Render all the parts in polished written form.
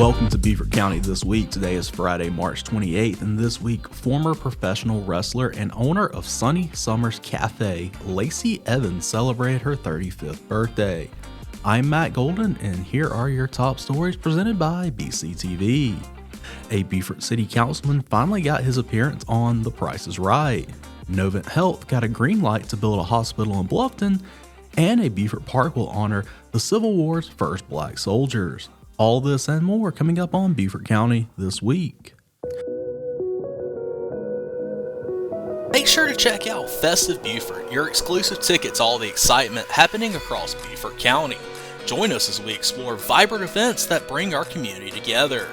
Welcome to Beaufort County This Week. Today is Friday, March 28th, and this week, former professional wrestler and owner of Sunny Summers Cafe, Lacey Evans, celebrated her 35th birthday. I'm Matt Golden, and here are your top stories presented by BCTV. A Beaufort City Councilman finally got his appearance on The Price is Right. Novant Health got a green light to build a hospital in Bluffton, and a Beaufort Park will honor the Civil War's first black soldiers. All this and more coming up on Beaufort County This Week. Make sure to check out Festive Beaufort, your exclusive ticket to all the excitement happening across Beaufort County. Join us as we explore vibrant events that bring our community together.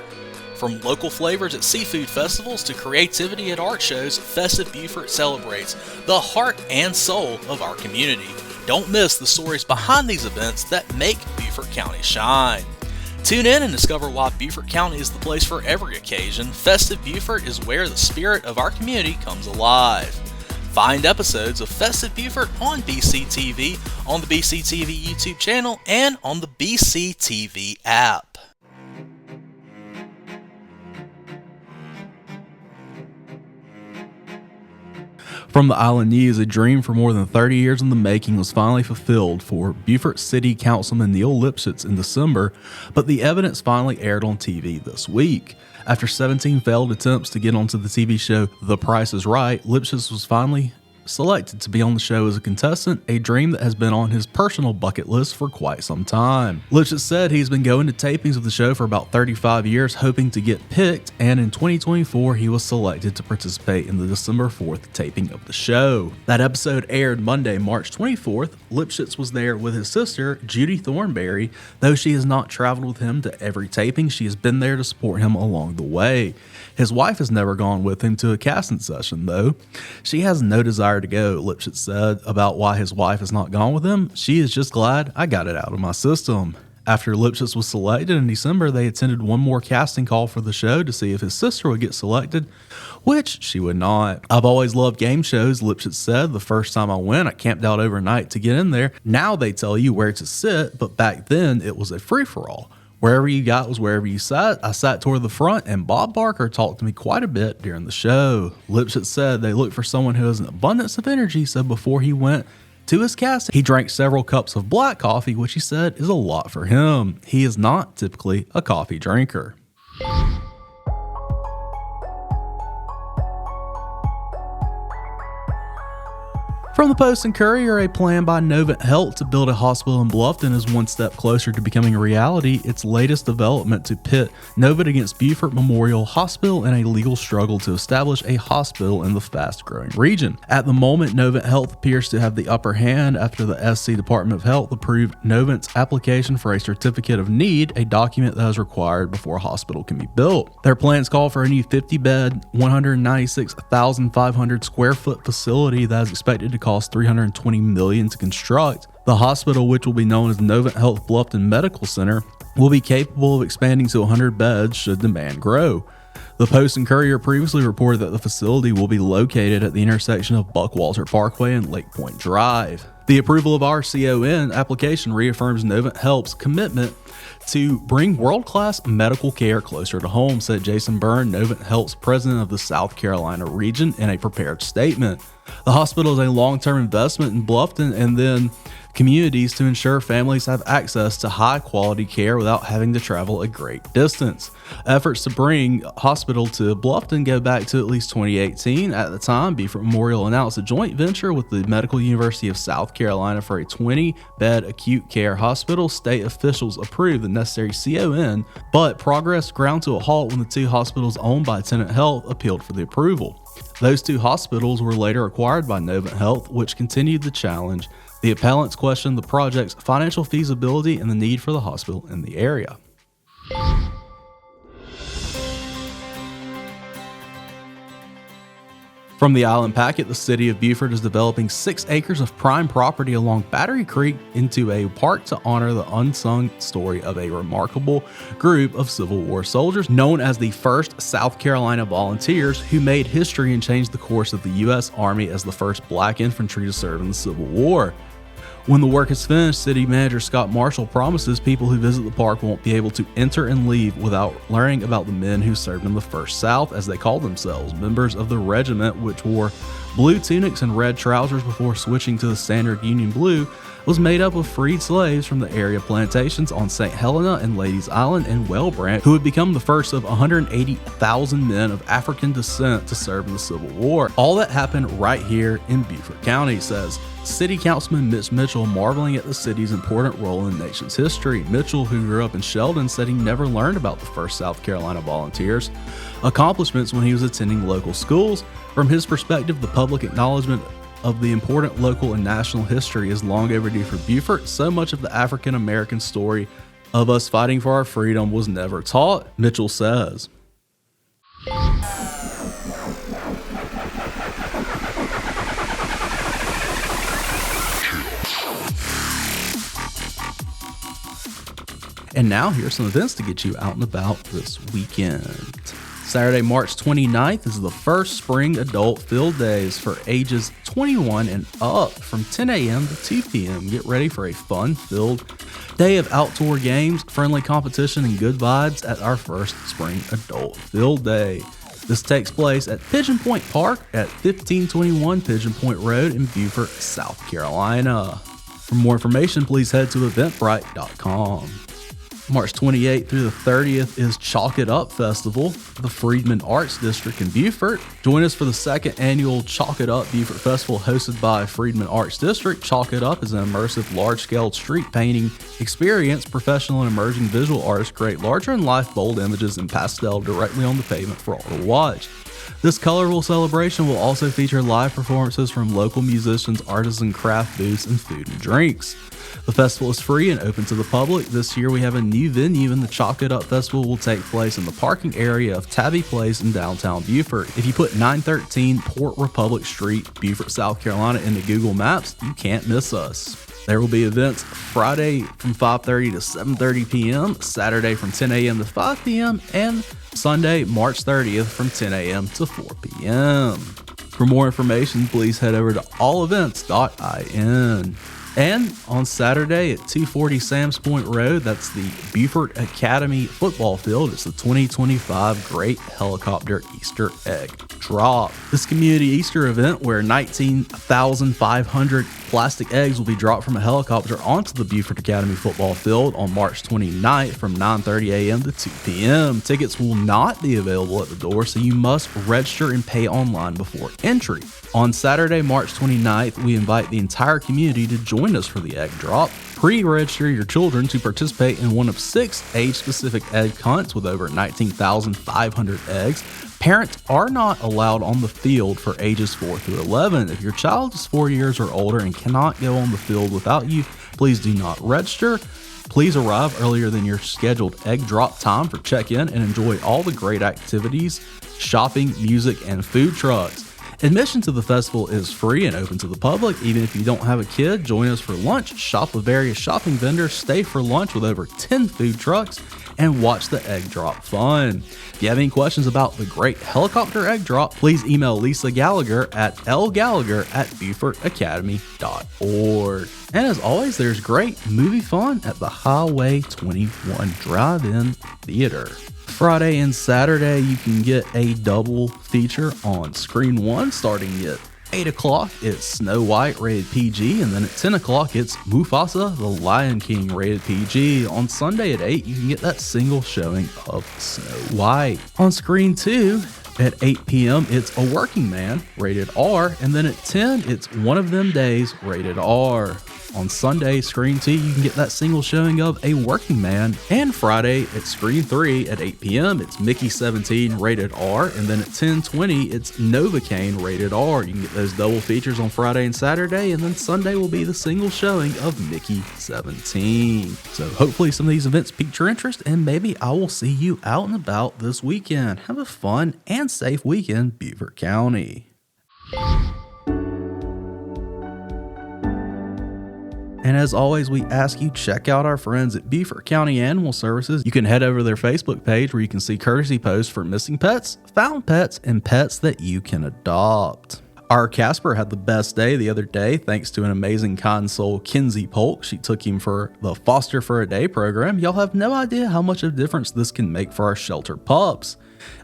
From local flavors at seafood festivals to creativity at art shows, Festive Beaufort celebrates the heart and soul of our community. Don't miss the stories behind these events that make Beaufort County shine. Tune in and discover why Beaufort County is the place for every occasion. Festive Beaufort is where the spirit of our community comes alive. Find episodes of Festive Beaufort on BCTV, on the BCTV YouTube channel, and on the BCTV app. From the Island News, a dream for more than 30 years in the making was finally fulfilled for Beaufort City Councilman Neil Lipsitz in December, but the evidence finally aired on TV this week. After 17 failed attempts to get onto the TV show The Price is Right, Lipsitz was finally selected to be on the show as a contestant, a dream that has been on his personal bucket list for quite some time. Lipsitz said he's been going to tapings of the show for about 35 years hoping to get picked, and in 2024 he was selected to participate in the December 4th taping of the show. That episode aired Monday, March 24th. Lipsitz was there with his sister, Judy Thornberry. Though she has not traveled with him to every taping, she has been there to support him along the way. His wife has never gone with him to a casting session, though. She has no desire to go, Lipsitz said about why his wife has not gone with him. She is just glad I got it out of my system. After Lipsitz was selected in December, they attended one more casting call for the show to see if his sister would get selected, which she would not. I've always loved game shows, Lipsitz said. The first time I went, I camped out overnight to get in there. Now they tell you where to sit, but back then it was a free-for-all. Wherever you got was wherever you sat. I sat toward the front, and Bob Barker talked to me quite a bit during the show. Lipsitz said they look for someone who has an abundance of energy, so before he went to his casting, he drank several cups of black coffee, which he said is a lot for him. He is not typically a coffee drinker. From the Post and Courier, a plan by Novant Health to build a hospital in Bluffton is one step closer to becoming a reality. Its latest development to pit Novant against Beaufort Memorial Hospital in a legal struggle to establish a hospital in the fast-growing region. At the moment, Novant Health appears to have the upper hand after the SC Department of Health approved Novant's application for a certificate of need, a document that is required before a hospital can be built. Their plans call for a new 50-bed, 196,500 square foot facility that is expected to cost $320 million to construct. The hospital, which will be known as Novant Health Bluffton Medical Center, will be capable of expanding to 100 beds should demand grow. The Post and Courier previously reported that the facility will be located at the intersection of Buckwalter Parkway and Lake Point Drive. The approval of our CON application reaffirms Novant Health's commitment to bring world-class medical care closer to home, said Jason Byrne, Novant Health's president of the South Carolina region, in a prepared statement. The hospital is a long-term investment in Bluffton and then communities to ensure families have access to high-quality care without having to travel a great distance. Efforts to bring a hospital to Bluffton go back to at least 2018. At the time, Beaufort Memorial announced a joint venture with the Medical University of South Carolina for a 20-bed acute care hospital. State officials approved the necessary CON, but progress ground to a halt when the two hospitals owned by Tenet Health appealed for the approval. Those two hospitals were later acquired by Novant Health, which continued the challenge. The appellants questioned the project's financial feasibility and the need for the hospital in the area. From the Island Packet, the city of Beaufort is developing 6 acres of prime property along Battery Creek into a park to honor the unsung story of a remarkable group of Civil War soldiers known as the 1st South Carolina Volunteers, who made history and changed the course of the U.S. Army as the first black infantry to serve in the Civil War. When the work is finished, City Manager Scott Marshall promises people who visit the park won't be able to enter and leave without learning about the men who served in the First South, as they called themselves, members of the regiment, which wore blue tunics and red trousers before switching to the standard Union blue, was made up of freed slaves from the area plantations on St. Helena and Ladies Island and Wellbranch, who would become the first of 180,000 men of African descent to serve in the Civil War. All that happened right here in Beaufort County, says City Councilman Mitch Mitchell, marveling at the city's important role in the nation's history. Mitchell, who grew up in Sheldon, said he never learned about the first South Carolina Volunteers' accomplishments when he was attending local schools. From his perspective, the public acknowledgement of the important local and national history is long overdue for Beaufort. So much of the African American story of us fighting for our freedom was never taught, Mitchell says. And now here's some events to get you out and about this weekend. Saturday, March 29th is the first spring adult field days for ages 21 and up from 10 a.m. to 2 p.m. Get ready for a fun-filled day of outdoor games, friendly competition, and good vibes at our first spring adult field day. This takes place at Pigeon Point Park at 1521 Pigeon Point Road in Beaufort, South Carolina. For more information, please head to eventbrite.com. March 28th through the 30th is Chalk It Up Festival, the Freedman Arts District in Beaufort. Join us for the second annual Chalk It Up Beaufort Festival hosted by Freedman Arts District. Chalk It Up is an immersive, large-scale street painting experience. Professional and emerging visual artists create larger-than-life, bold images in pastel directly on the pavement for all to watch. This colorful celebration will also feature live performances from local musicians, artisan craft booths, and food and drinks. The festival is free and open to the public. This year we have a new venue, and the Chalk It Up Festival will take place in the parking area of Tabby Place in downtown Beaufort. If you put 913 Port Republic Street, Beaufort, South Carolina into Google Maps, you can't miss us. There will be events Friday from 5:30 to 7:30 p.m., Saturday from 10 a.m. to 5 p.m., and Sunday, March 30th from 10 a.m. to 4 p.m. For more information, please head over to allevents.in. And on Saturday at 240 Sam's Point Road, that's the Beaufort Academy football field. It's the 2025 Great Helicopter Easter Egg Drop. This community Easter event, where 19,500 plastic eggs will be dropped from a helicopter onto the Beaufort Academy football field on March 29th from 9:30 a.m. to 2 p.m. Tickets will not be available at the door, so you must register and pay online before entry. On Saturday, March 29th, we invite the entire community to join us for the egg drop. Pre-register your children to participate in one of 6 age-specific egg hunts with over 19,500 eggs. Parents are not allowed on the field for ages 4 through 11. If your child is 4 years or older and cannot go on the field without you, please do not register. Please arrive earlier than your scheduled egg drop time for check-in and enjoy all the great activities, shopping, music, and food trucks. Admission to the festival is free and open to the public. Even if you don't have a kid, join us for lunch, shop with various shopping vendors, stay for lunch with over 10 food trucks, and watch the egg drop fun. If you have any questions about the Great Helicopter Egg Drop, please email Lisa Gallagher at lgallagher@BeaufortAcademy.org. And as always, there's great movie fun at the Highway 21 Drive-In Theater. Friday and Saturday, you can get a double feature on Screen 1 starting at 8 o'clock. It's Snow White rated PG, and then at 10 o'clock, it's Mufasa, the Lion King rated PG. On Sunday at 8, you can get that single showing of Snow White. On Screen 2, at 8 p.m., it's A Working Man rated R, and then at 10, it's One of Them Days rated R. On Sunday, Screen 2, you can get that single showing of A Working Man. And Friday at Screen 3 at 8 p.m., it's Mickey 17 rated R. And then at 10:20, it's Novocaine rated R. You can get those double features on Friday and Saturday. And then Sunday will be the single showing of Mickey 17. So hopefully some of these events piqued your interest, and maybe I will see you out and about this weekend. Have a fun and safe weekend, Beaufort County. And as always, we ask you check out our friends at Beaufort County Animal Services. You can head over to their Facebook page where you can see courtesy posts for missing pets, found pets, and pets that you can adopt. Our Casper had the best day the other day thanks to an amazing kind soul, Kinsey Polk. She took him for the Foster for a Day program. Y'all have no idea how much of a difference this can make for our shelter pups.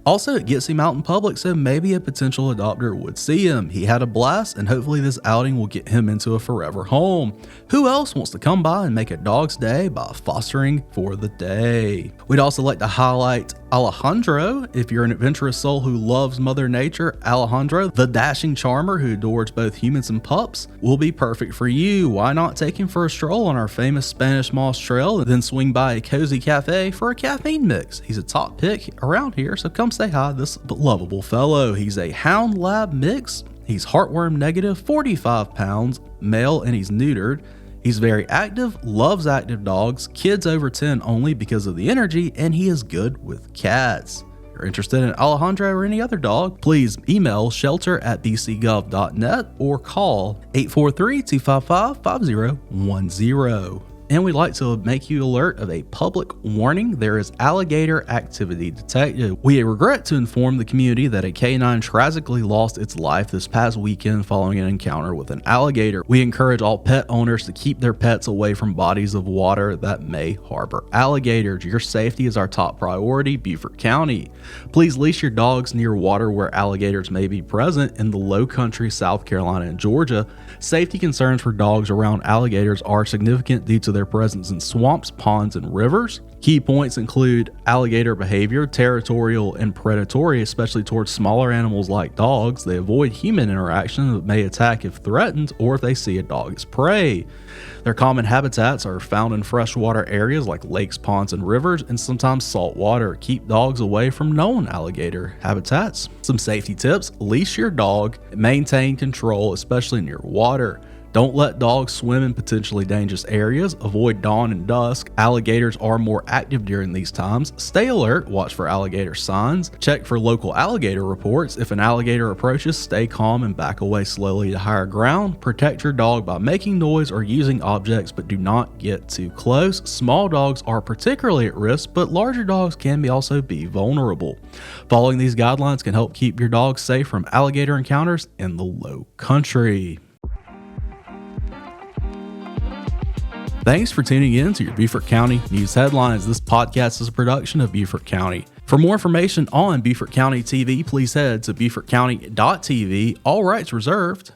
Also, it gets him out in public, so maybe a potential adopter would see him. He had a blast, and hopefully this outing will get him into a forever home. Who else wants to come by and make a dog's day by fostering for the day? We'd also like to highlight Alejandro. If you're an adventurous soul who loves Mother Nature, Alejandro, the dashing charmer who adores both humans and pups, will be perfect for you. Why not take him for a stroll on our famous Spanish Moss Trail and then swing by a cozy cafe for a caffeine mix? He's a top pick around here, so come say hi to this lovable fellow. He's a Hound Lab mix. He's heartworm negative, 45 pounds, male, and he's neutered. He's very active, loves active dogs, kids over 10 only because of the energy, and he is good with cats. If you're interested in Alejandro or any other dog, please email shelter@bcgov.net or call 843-255-5010. And we'd like to make you alert of a public warning. There is alligator activity detected. We regret to inform the community that a canine tragically lost its life this past weekend following an encounter with an alligator. We encourage all pet owners to keep their pets away from bodies of water that may harbor alligators. Your safety is our top priority, Beaufort County. Please leash your dogs near water where alligators may be present in the low country, South Carolina and Georgia. Safety concerns for dogs around alligators are significant due to their presence in swamps, ponds, and rivers. Key points include alligator behavior, territorial and predatory, especially towards smaller animals like dogs. They avoid human interaction that may attack if threatened or if they see a dog as prey. Their common habitats are found in freshwater areas like lakes, ponds, and rivers, and sometimes salt water. Keep dogs away from known alligator habitats. Some safety tips: leash your dog, maintain control, especially near water. Don't let dogs swim in potentially dangerous areas. Avoid dawn and dusk. Alligators are more active during these times. Stay alert. Watch for alligator signs. Check for local alligator reports. If an alligator approaches, stay calm and back away slowly to higher ground. Protect your dog by making noise or using objects, but do not get too close. Small dogs are particularly at risk, but larger dogs can also be vulnerable. Following these guidelines can help keep your dog safe from alligator encounters in the low country. Thanks for tuning in to your Beaufort County News Headlines. This podcast is a production of Beaufort County. For more information on Beaufort County TV, please head to beaufortcounty.tv. All rights reserved.